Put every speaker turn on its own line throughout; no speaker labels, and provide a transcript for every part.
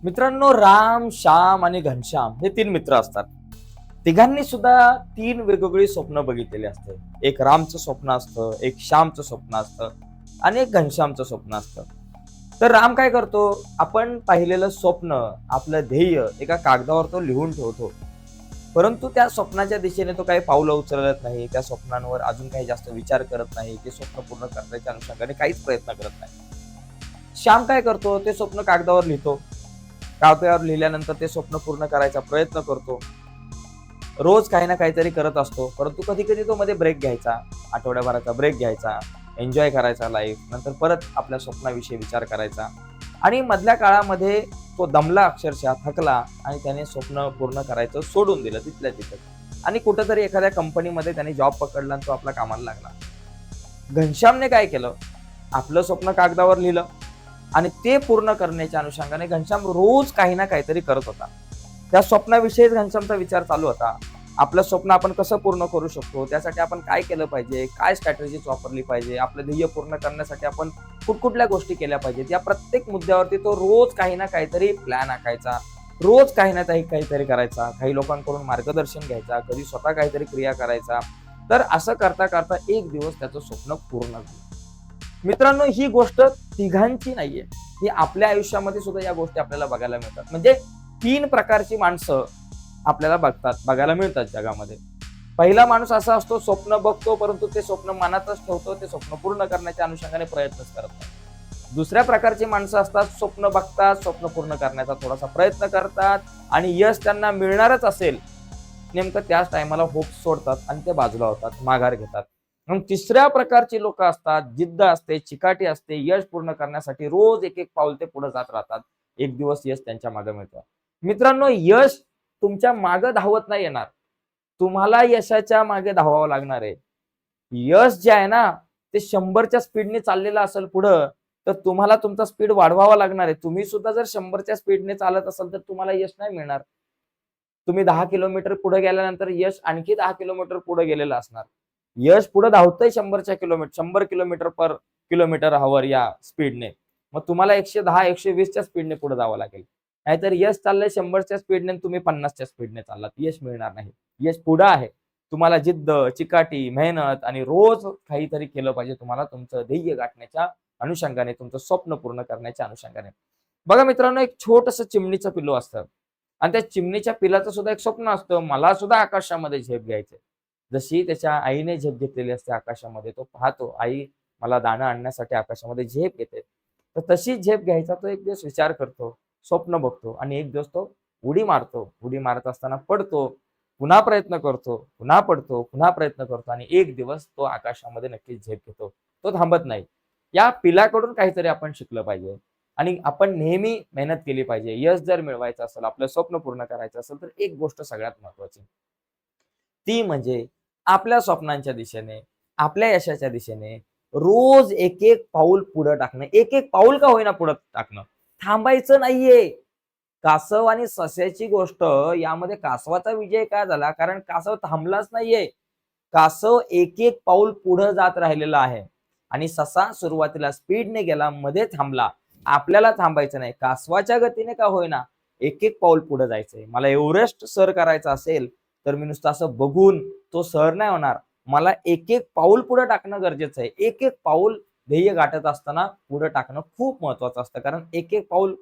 मित्रांनो, राम, श्याम आणि घनश्याम हे तीन मित्र असतात. तिघांनी सुद्धा तीन वेगवेगळी स्वप्न बघितलेली असते. एक रामचं स्वप्न असतं, एक श्यामचं स्वप्न असतं आणि एक घनश्यामचं स्वप्न असतं. तर राम काय करतो, आपण पाहिलेलं स्वप्न, आपलं ध्येय एका कागदावर तो लिहून ठेवतो. परंतु त्या स्वप्नाच्या दिशेने तो काही पावलं उचलत नाही, त्या स्वप्नांवर अजून काही जास्त विचार करत नाही, ते स्वप्न पूर्ण करण्याच्या अनुषंगाने काहीच प्रयत्न करत नाही. श्याम काय करतो, ते स्वप्न कागदावर लिहितो. कागदावर लिहिल्यानंतर ते स्वप्न पूर्ण करायचा प्रयत्न करतो. रोज काही ना काहीतरी करत असतो. परंतु कधी कधी तो मध्ये ब्रेक घ्यायचा, आठवड्याभराचा ब्रेक घ्यायचा, एन्जॉय करायचा लाईफ, नंतर परत आपल्या स्वप्नाविषयी विचार करायचा. आणि मधल्या काळामध्ये तो दमला, अक्षरशः थकला आणि त्याने स्वप्न पूर्ण करायचं सोडून दिलं तिथल्या तिथं. आणि कुठंतरी एखाद्या कंपनीमध्ये त्याने जॉब पकडला आणि तो आपल्या कामाला लागला. घनश्यामने काय केलं, आपलं स्वप्न कागदावर लिहिलं आणि ते पूर्ण करण्याच्या अनुषंगाने घनश्याम रोज काही ना काहीतरी करत होता. त्या स्वप्नाविषयीच घनश्यामचा विचार चालू होता. आपलं स्वप्न आपण कसं पूर्ण करू शकतो, त्यासाठी आपण काय केलं पाहिजे, काय स्ट्रॅटेजीज वापरली पाहिजे, आपलं ध्येय पूर्ण करण्यासाठी आपण कुठकुठल्या गोष्टी केल्या पाहिजेत, या प्रत्येक मुद्द्यावरती तो रोज काही ना काहीतरी प्लॅन आखायचा, रोज काही ना काहीतरी करायचा, काही लोकांकडून मार्गदर्शन घ्यायचा, कधी स्वतः काहीतरी क्रिया करायचा. तर असं करता करता एक दिवस त्याचं स्वप्न पूर्ण झालं. मित्रांनो, ही गोष्ट तिघांची नाहीये, ही आपल्या आयुष्यामध्ये सुद्धा या गोष्टी आपल्याला बघायला मिळतात. म्हणजे तीन प्रकारची माणसं आपल्याला बघायला मिळतात जगामध्ये. पहिला माणूस असा असतो, स्वप्न बघतो परंतु ते स्वप्न मनातच ठेवतो, ते स्वप्न पूर्ण करण्याच्या अनुषंगाने प्रयत्नच करत नाही. दुसऱ्या प्रकारची माणसं असतात, स्वप्न बघतात, स्वप्न पूर्ण करण्याचा थोडासा प्रयत्न करतात आणि यश त्यांना मिळणारच असेल, नेमकं त्याच टायमाला होप सोडतात आणि ते बाजूला होतात, माघार घेतात. मग तिसऱ्या प्रकारची लोक असतात, जिद्द असते, चिकाटी असते, यश पूर्ण करण्यासाठी रोज एक एक पाऊल ते पुढे जात राहतात. एक दिवस यश त्यांच्या मागे मिळतं. मित्रांनो, यश तुमच्या मागे धावत नाही येणार, तुम्हाला यशाच्या मागे धावावं लागणार आहे. यश जे आहे ना, ते 100च्या स्पीडने चाललेलं असेल पुढं, तर तुम्हाला तुमचा स्पीड वाढवावा लागणार आहे. तुम्ही सुद्धा जर 100च्या स्पीडने चालत असाल तर तुम्हाला यश नाही मिळणार. तुम्ही 10 किलोमीटर पुढे गेल्यानंतर यश आणखी 10 किलोमीटर पुढे गेलेलं असणार. यश पुढे धावतंय 100 किलोमीटर पर किलोमीटर हवर या स्पीडने. मग तुम्हाला 110, 120च्या स्पीडने पुढे जावं लागेल. नाहीतर यश चाललंय 100च्या स्पीडने, तुम्ही 50च्या स्पीडने चाललात, यश मिळणार नाही. यश पुढे आहे. तुम्हाला जिद्द, चिकाटी, मेहनत आणि रोज काहीतरी केलं पाहिजे, तुम्हाला तुमचं ध्येय गाठण्याच्या अनुषंगाने, तुमचं स्वप्न पूर्ण करण्याच्या अनुषंगाने. बघा मित्रांनो, एक छोटंसं चिमणीचं पिल्लू असतं आणि त्या चिमणीच्या पिलाचं सुद्धा एक स्वप्न असतं, मला सुद्धा आकाशामध्ये झेप घ्यायचे. जशी त्याच्या आईने झेप घेतलेली असते आकाशामध्ये, तो पाहतो आई मला दाणं आणण्यासाठी आकाशामध्ये झेप घेते. तर तशी झेप घ्यायचा तो एक दिवस विचार करतो, स्वप्न बघतो आणि एक दिवस तो उडी मारतो. उडी मारत असताना पडतो, पुन्हा प्रयत्न करतो, पुन्हा पडतो, पुन्हा प्रयत्न करतो आणि एक दिवस तो आकाशामध्ये नक्कीच झेप घेतो. तो थांबत नाही. या पिलाकडून काहीतरी आपण शिकलं पाहिजे आणि आपण नेहमी मेहनत केली पाहिजे. यश जर मिळवायचं असेल, आपलं स्वप्न पूर्ण करायचं असेल, तर एक गोष्ट सगळ्यात महत्वाची, ती म्हणजे आपल्या स्वप्नांच्या दिशेने, आपल्या यशाच्या दिशेने रोज एक एक पाऊल पुढे टाकणं. एक एक पाऊल का होईना पुढे टाकणं. थांबायचं नाहीये. कासव आणि सस्याची गोष्ट, यामध्ये कासवाचा विजय काय झाला, कारण कासव थांबलाच नाहीये. कासव एक एक पाऊल पुढे जात राहिलेला आहे आणि ससा सुरुवातीला स्पीडने गेला, मध्ये थांबला. आपल्याला थांबायचं नाही, कासवाच्या गतीने का होईना एक एक पाऊल पुढे जायचंय. मला एव्हरेस्ट सर करायचं असेल तर मी नुसतं असं बघून तो सर नाही होणार, मला एक एक पाऊल पुढे टाकणं गरजेचं आहे. एक एक पाऊल ध्येय गाठत असताना पुढे टाकणं खूप महत्वाचं असतं, कारण एक एक पाऊल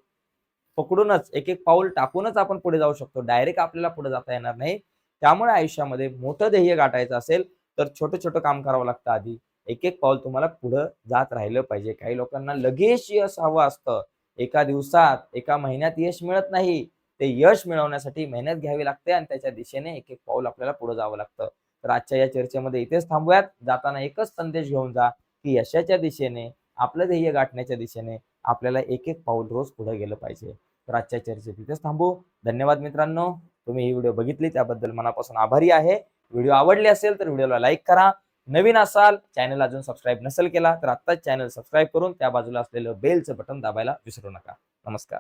पकडूनच, एक एक पाऊल टाकूनच आपण पुढे जाऊ शकतो. डायरेक्ट आपल्याला पुढे जाता येणार नाही. त्यामुळे आयुष्यामध्ये मोठं ध्येय गाठायचं असेल तर छोटं छोटं काम करावं लागतं आधी. एक एक पाऊल तुम्हाला पुढे जात राहिलं पाहिजे. काही लोकांना लगेच यश हवं असतं, एका दिवसात, एका महिन्यात यश मिळत नाही. ते यश मिळवण्यासाठी मेहनत घ्यावी लागते आणि त्याच्या दिशेने एक एक पाऊल आपल्याला पुढे जावं लागतं. तर आजच्या या चर्चेमध्ये इथेच थांबूयात. जाताना एकच संदेश घेऊन जा, की यशाच्या दिशेने, आपलं ध्येय गाठण्याच्या दिशेने आपल्याला एक एक पाऊल रोज पुढे गेलं पाहिजे. तर आजच्या चर्चेत इथेच थांबू. धन्यवाद मित्रांनो. तुम्ही ही व्हिडिओ बघितली त्याबद्दल मनापासून आभारी आहे. व्हिडिओ आवडली असेल तर व्हिडिओला लाईक करा. नवीन असाल, चॅनल अजून सबस्क्राईब नसेल केला तर आत्ताच चॅनल सबस्क्राईब करून त्या बाजूला असलेलं बेलचं बटन दाबायला विसरू नका. नमस्कार.